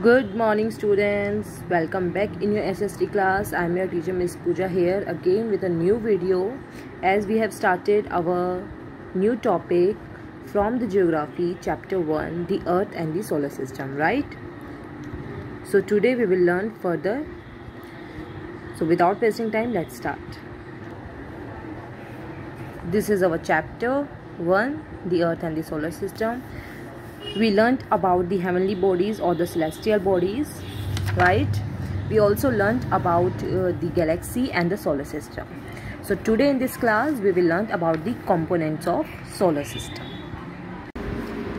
Good morning students, welcome back in your SST class. I am your teacher Miss Pooja here again with a new video as we have started our new topic from the geography chapter 1, the earth and the solar system, right? So today we will learn further. So without wasting time, let's start. This is our chapter 1, the earth and the solar system. We learnt about the heavenly bodies or the celestial bodies, right? We also learnt about the galaxy and the solar system. So today in this class we will learn about the components of solar system.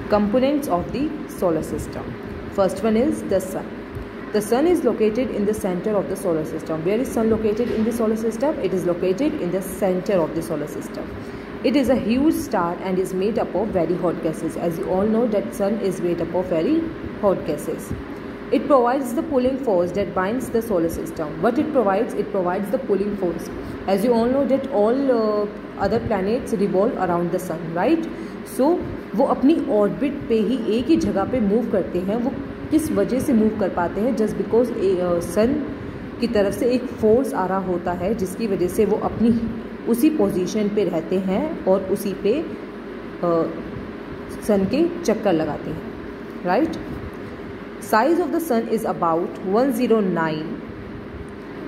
Components of the solar system. First one is the sun. The sun is located in the center of the solar system. Where is sun located in the solar system? It is located in the center of the solar system. It is a huge star and is made up of very hot gases. As you all know that sun is made up of very hot gases. It provides the pulling force that binds the solar system. What it provides? It provides the pulling force. As you all know that all other planets revolve around the sun, right? So वो अपनी orbit पे ही एक ही जगह पे move करते हैं. वो किस वजह से मूव कर पाते हैं? जस्ट बिकॉज सन की तरफ से एक फोर्स आ रहा होता है जिसकी वजह से वो अपनी उसी पोजीशन पे रहते हैं और उसी पे सन के चक्कर लगाते हैं, right? Size of the sun is about 109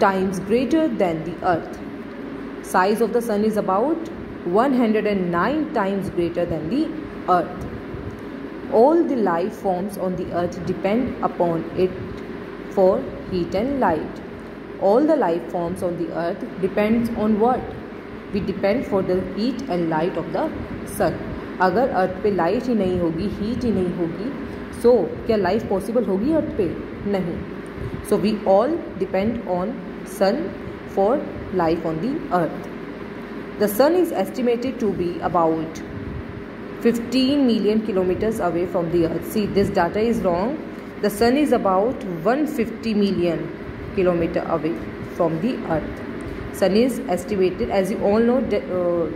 times greater than the earth. Size of the sun is about 109 times greater than the earth. All the life forms on the earth depend upon it for heat and light. All the life forms on the earth depends on what? We depend for the heat and light of the sun. अगर अर्थ पे light ही नहीं होगी, heat ही नहीं होगी, so क्या life possible होगी अर्थ पे? नहीं. So we all depend on sun for life on the earth. The sun is estimated to be about 15 million kilometers away from the earth. See, this data is wrong. The sun is about 150 million kilometers away from the earth. Sun is estimated, as you all know,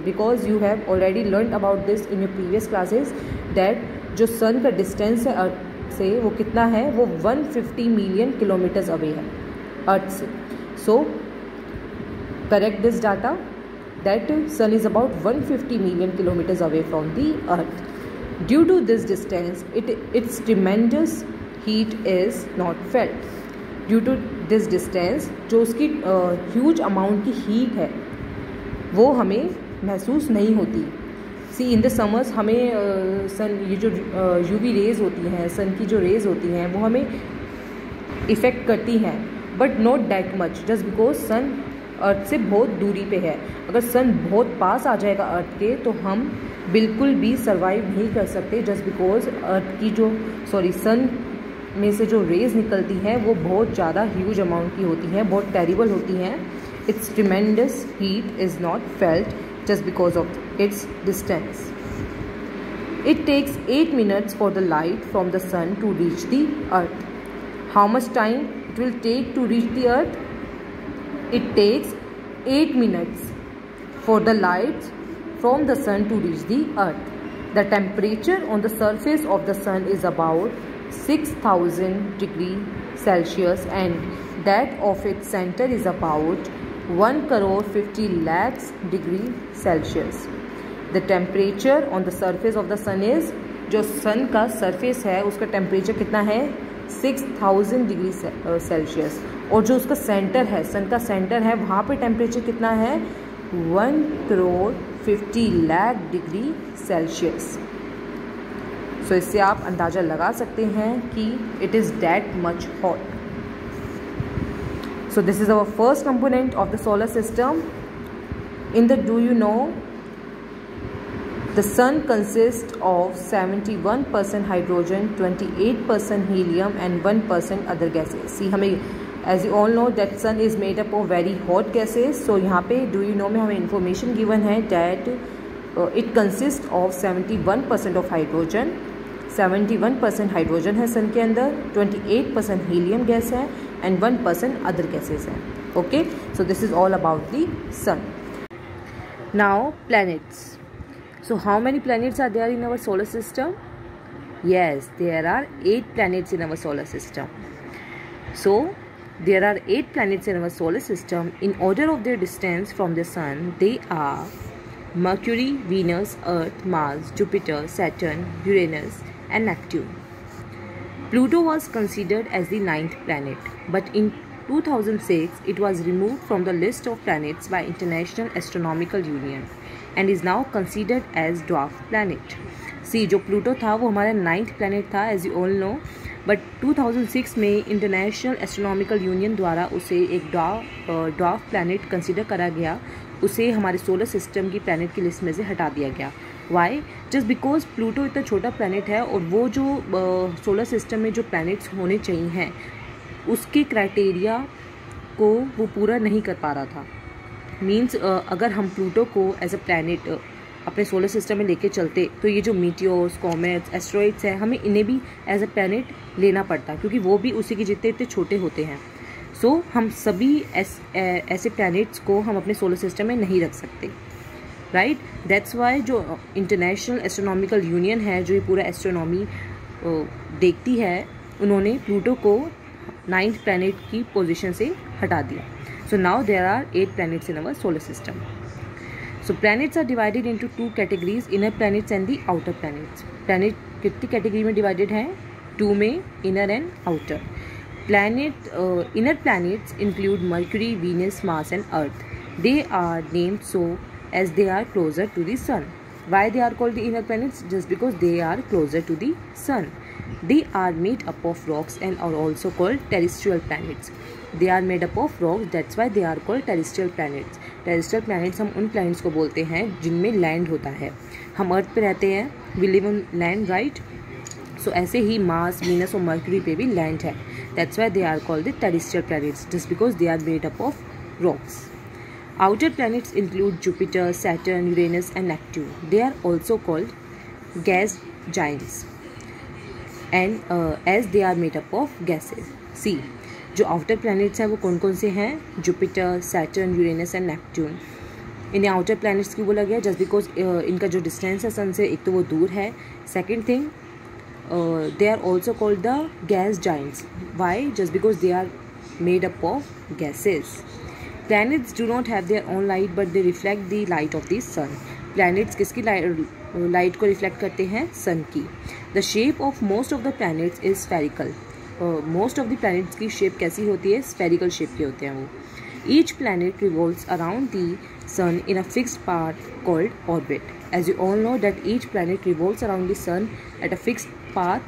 because you have already learned about this in your previous classes, that जो sun का distance है अर्थ से वो कितना है? वो 150 million kilometers away है अर्थ से. So correct this data, that sun is about 150 million kilometers away from the earth. Due to this distance, its tremendous heat is not felt. Due to this distance, जो उसकी huge amount की heat है वो हमें महसूस नहीं होती. See, in the summers हमें सन ये जो UV rays होती हैं, सन की जो rays होती हैं वो हमें इफ़ेक्ट करती हैं, but not that much, just because सन अर्थ से बहुत दूरी पे है. अगर सन बहुत पास आ जाएगा अर्थ के तो हम बिल्कुल भी सर्वाइव नहीं कर सकते, जस्ट बिकॉज अर्थ की जो सन में से जो रेज निकलती हैं वो बहुत ज़्यादा ह्यूज अमाउंट की होती हैं, बहुत टेरिबल होती हैं. Its tremendous heat is not felt just because of its distance. It takes 8 minutes for the light from the sun to reach the earth. How much time it will take to reach the earth? It takes 8 minutes for the light from the sun to reach the earth. The temperature on the surface of the sun is about 6000 degrees Celsius and that of its center is about 1,50,00,000 degrees Celsius. The temperature on the surface of the sun is, जो sun का surface है उसका temperature कितना है? 6000 degree Celsius. और जो उसका centre है, सन का सेंटर है, वहाँ पे टेम्परेचर कितना है? 1,50,00,000 डिग्री सेल्सियस. सो इससे आप अंदाज़ा लगा सकते हैं कि it is that much hot. So this is our first component of the solar system. In the do you know the sun consists of 71% hydrogen, 28% helium and 1% other gases. See, हमें as you all know that sun is made up of very hot gases. So यहाँ पे do you know में हमें information given है that it consists of 71% of hydrogen. 71% hydrogen है sun के अंदर, 28% helium gas है and 1% अदर गैसेस हैं. Okay, so this is all about the sun. Now planets. So how many planets are there in our solar system? Yes, there are 8 planets in our solar system. So, there are 8 planets in our solar system. In order of their distance from the Sun, they are Mercury, Venus, Earth, Mars, Jupiter, Saturn, Uranus, and Neptune. Pluto was considered as the 9th planet, but in 2006 it was removed from the list of planets by International Astronomical Union and is now considered as dwarf planet. See, जो Pluto था वो हमारा 9th planet था, as you all know, but 2006 में international astronomical union द्वारा उसे एक dwarf planet consider करा गया, उसे हमारे सोलर सिस्टम की प्लैनेट की लिस्ट में से हटा दिया गया. वाई? जस्ट बिकॉज प्लूटो इतना छोटा प्लैनेट है और वो जो सोलर सिस्टम में जो प्लैनेट्स होने चाहिए हैं उसके क्राइटेरिया को वो पूरा नहीं कर पा रहा था. मीन्स अगर हम प्लूटो को एज अ प्लैनेट अपने सोलर सिस्टम में लेके चलते तो ये जो मीटियोर्स, कॉमेट्स, एस्ट्रॉइड्स हैं, हमें इन्हें भी एज अ प्लैनेट लेना पड़ता क्योंकि वो भी उसी के जितने इतने छोटे होते हैं. सो हम सभी ऐसे प्लैनेट्स को हम अपने सोलर सिस्टम में नहीं रख सकते. राइट? दैट्स वाई जो इंटरनेशनल एस्ट्रोनॉमिकल यूनियन है, जो ये पूरा एस्ट्रोनॉमी देखती है, उन्होंने प्लूटो को 9th प्लैनेट की पोजीशन से हटा दिया. So now there are 8 planets in our solar system. So planets are divided into 2 categories, inner planets and the outer planets. Planet कितनी कैटेगरी में डिवाइडेड हैं? 2 में, inner and outer. Inner planets include Mercury, Venus, Mars and Earth. They are named so as they are closer to the Sun. Why they are called the inner planets? Just because they are closer to the Sun. They are made up of rocks and are also called terrestrial planets. They are made up of rocks, that's why they are called terrestrial planets. Terrestrial planets हम उन planets को बोलते हैं जिनमें land होता है. हम अर्थ पे रहते हैं, we live on land, right? So ऐसे ही मार्स, वीनस और मर्क्यूरी पे भी लैंड है. That's why they are called the terrestrial planets, just because they are made up of rocks. Outer planets include Jupiter, Saturn, Uranus and Neptune. They are also called gas giants and as they are made up of gases. See, जो outer planets हैं वो कौन कौन से हैं? Jupiter, Saturn, Uranus and Neptune. इन्हें outer planets क्यों बोला गया? जस्ट बिकॉज इनका जो डिस्टेंस है सन से, एक तो वो दूर है, second thing they are also called the gas giants. Why? Just because they are made up of gases. Planets do not have their own light but they reflect the light of the sun. Planets किसकी light को reflect करते हैं? Sun की. The shape of most of the planets is spherical. Most of the planets की shape कैसी होती है? Spherical shape की होते हैं वो. Each planet revolves around the sun in a fixed path called orbit. As you all know that each planet revolves around the sun at a fixed path,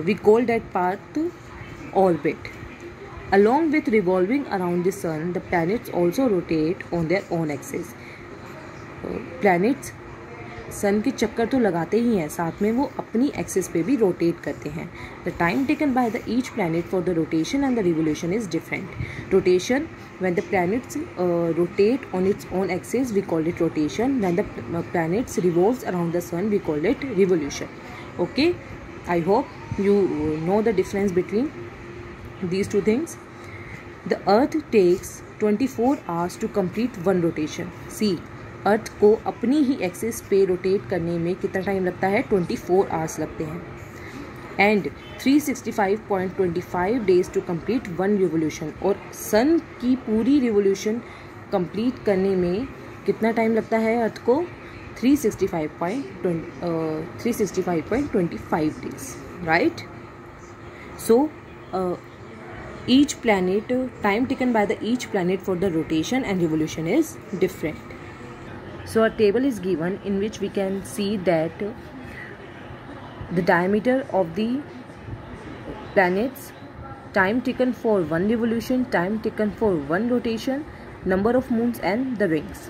we call that path orbit. Along with revolving around the sun, the planets also rotate on their own axis. Planets सन के चक्कर तो लगाते ही हैं, साथ में वो अपनी axis पे भी रोटेट करते हैं. The time taken by the each planet for the rotation and the revolution is different. Rotation, when the planets rotate on its own axis we call it rotation. When the planets revolves around the sun we call it revolution. Okay, I hope you know the difference between these two things. The earth takes 24 hours to complete one rotation. See, अर्थ को अपनी ही axis पे rotate करने में कितना time लगता है? 24 hours लगते हैं. And 365.25 days to complete one revolution. और सन की पूरी रिवोल्यूशन कंप्लीट करने में कितना टाइम लगता है अर्थ को? 365.25 days. Right? So each planet, time taken by the each planet for the rotation and revolution is different. So a table is given in which we can see that the diameter of the planets, time taken for one revolution, time taken for one rotation, number of moons and the rings.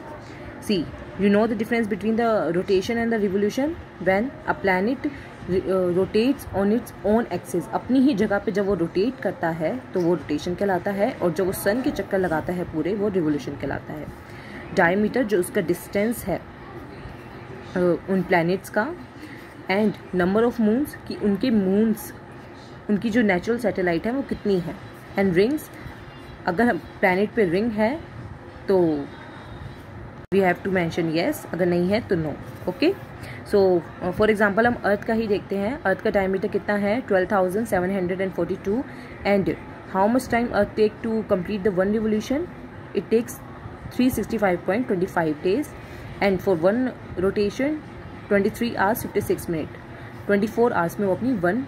See, you know the difference between the rotation and the revolution. When a planet rotates on its own axis, अपनी ही जगह पे जब वो rotate करता है तो वो rotation कहलाता है, और जब वो सन के चक्कर लगाता है पूरे, वो रिवोल्यूशन कहलाता है. डायमीटर जो उसका डिस्टेंस है उन प्लैनेट्स का, एंड नंबर ऑफ मून्स कि उनके मून्स, उनकी जो नेचुरल सैटेलाइट है वो कितनी है, एंड रिंग्स, अगर प्लैनेट पे रिंग है तो we have to mention yes, अगर नहीं है तो no. Okay, so for example हम अर्थ का ही देखते हैं। अर्थ का डायमीटर कितना है 12,742 and how much time earth take to complete the one revolution? It takes 365.25 days and for one rotation 23 hours 56 minutes। 24 hours में वो अपनी वन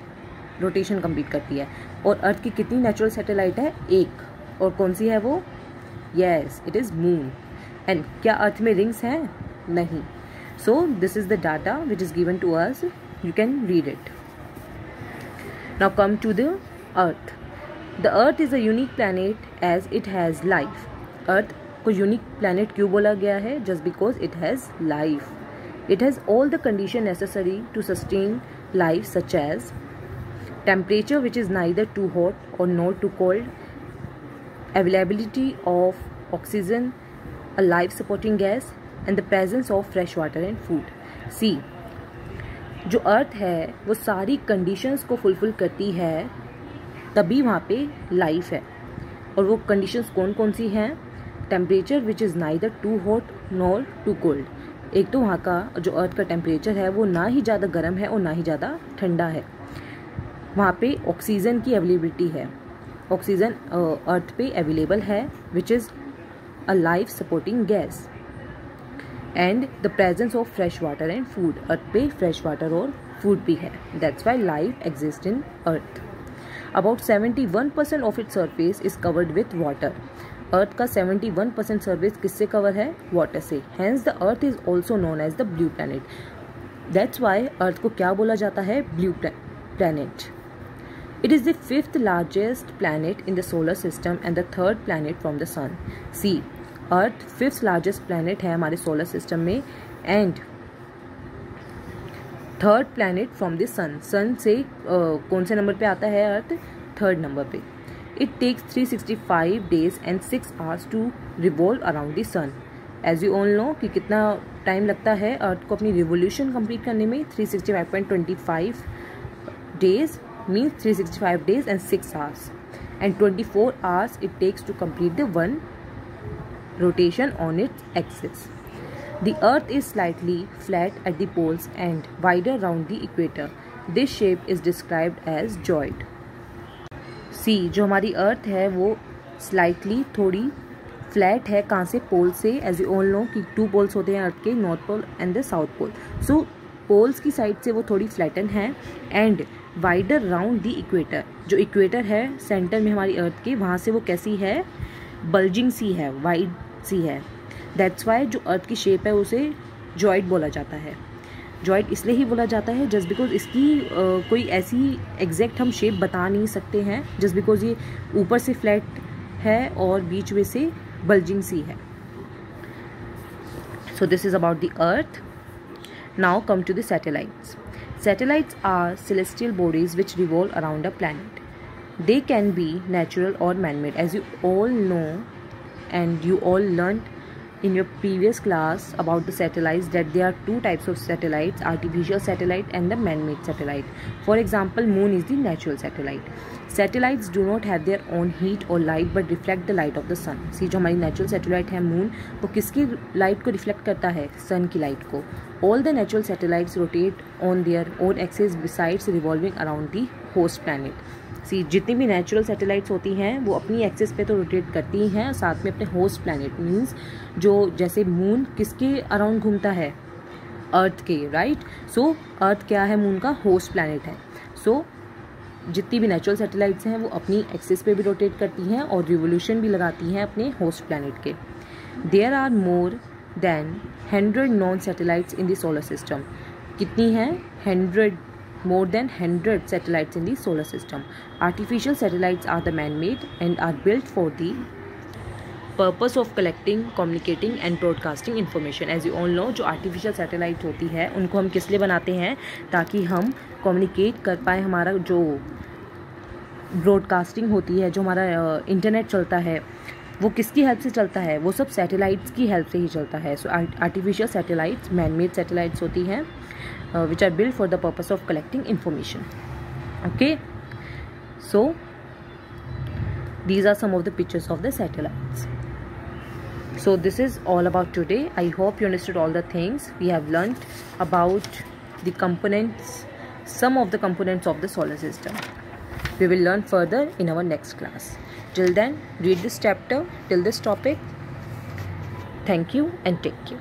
रोटेशन कंप्लीट करती है। और अर्थ की कितनी नेचुरल सैटेलाइट है? एक। और कौन सी है वो? Yes, it is moon. And क्या अर्थ में रिंग्स हैं? नहीं। So this is the data which is given to us, you can read it. Now come to the earth. The earth is a unique planet as it has life. Earth को unique planet क्यों बोला गया है? Just because it has life. It has all the conditions necessary to sustain life, such as temperature which is neither too hot or nor too cold, availability of oxygen, a life supporting gas, and the presence of fresh water and food. See, जो अर्थ है वो सारी conditions को fulfil करती है, तभी वहाँ पे लाइफ है। और वो कंडीशंस कौन कौन सी हैं? Temperature which is neither too hot nor too cold. एक तो वहाँ का जो अर्थ का टेम्परेचर है वो ना ही ज़्यादा गर्म है और ना ही ज़्यादा ठंडा है। वहाँ पे ऑक्सीजन की अवेलेबिलिटी है, ऑक्सीजन अर्थ पे अवेलेबल है which is a life supporting gas, and the presence of fresh water and food. Earth पे फ्रेश वाटर और फूड भी है, that's why life exist in earth. About 71% of its surface is covered with water. Earth का 71% surface किससे cover है? Water से। Hence the earth is also known as the blue planet. That's why earth को क्या बोला जाता है? Blue planet. It is the 5th largest planet in the solar system and the 3rd planet from the sun. See, Earth 5th largest planet है हमारे solar system में and 3rd planet from the sun. Sun से कौन से number पे आता है Earth? 3rd number पे। It takes 365 days and 6 hours to revolve around the sun. As you all know कि कितना टाइम लगता है अर्थ को अपनी रिवोल्यूशन कंप्लीट करने में? 365.25 days means 365 days and 6 hours and 24 hours it takes to complete the one rotation on its axis. The earth is slightly flat at the poles and wider around the equator. This shape is described as geoid. सी, जो हमारी अर्थ है वो slightly थोड़ी flat है। कहाँ से? पोल से। As you all no कि 2 पोल्स होते हैं अर्थ के, north pole and the south pole. So poles की साइड से वो थोड़ी फ्लैटन है and wider round the equator. जो इक्वेटर है सेंटर में हमारी अर्थ के, वहाँ से वो कैसी है? बल्जिंग सी है, वाइड सी है। दैट्स वाई जो अर्थ की शेप है उसे जॉइड बोला जाता है। जॉइड इसलिए ही बोला जाता है जस्ट बिकॉज इसकी कोई ऐसी एग्जैक्ट हम शेप बता नहीं सकते हैं, जस्ट बिकॉज ये ऊपर से फ्लैट है और बीच में से बल्जिंग सी है। So this is about the earth. Now come to the satellites. Satellites are celestial bodies which revolve around a planet. They can be natural और man made. As you all know and you all learned in your previous class about the satellites that there are 2 types of satellites, artificial satellite and the man-made satellite. For example, moon is the natural satellite. Satellites do not have their own heat or light but reflect the light of the sun. See, जो हमारी natural satellite है moon, वो किसकी light को reflect करता है? sun की light को. All the natural satellites rotate on their own axis besides revolving around the host planet. सी, जितनी भी नेचुरल सैटेलाइट्स होती हैं वो अपनी एक्सिस पे तो रोटेट करती ही हैं, साथ में अपने होस्ट प्लैनेट मींस जो जैसे मून किसके अराउंड घूमता है? अर्थ के, राइट। सो अर्थ क्या है? मून का होस्ट प्लैनेट है। सो जितनी भी नेचुरल सैटेलाइट्स हैं वो अपनी एक्सिस पे भी रोटेट करती हैं और रिवोल्यूशन भी लगाती हैं अपने होस्ट प्लैनेट के। There are more than 100 known satellites in the solar system. कितनी हैं? 100, more than 100 satellites in the solar system. Artificial satellites are the man-made and are built for the purpose of collecting, communicating and broadcasting information. As you all know, जो artificial satellite होती है उनको हम किस लिए बनाते हैं? ताकि हम communicate कर पाए। हमारा जो broadcasting होती है, जो हमारा इंटरनेट चलता है, वो किसकी हेल्प से चलता है? वो सब सैटेलाइट्स की हेल्प से ही चलता है। So artificial satellites man made satellites होती हैं which are built for the purpose of collecting information. Okay, so these are some of the pictures of the satellites. So this is all about today. I hope you understood all the things we have learned about the components, some of the components of the solar system. We will learn further in our next class. Till then, read this chapter till this topic. Thank you and take care.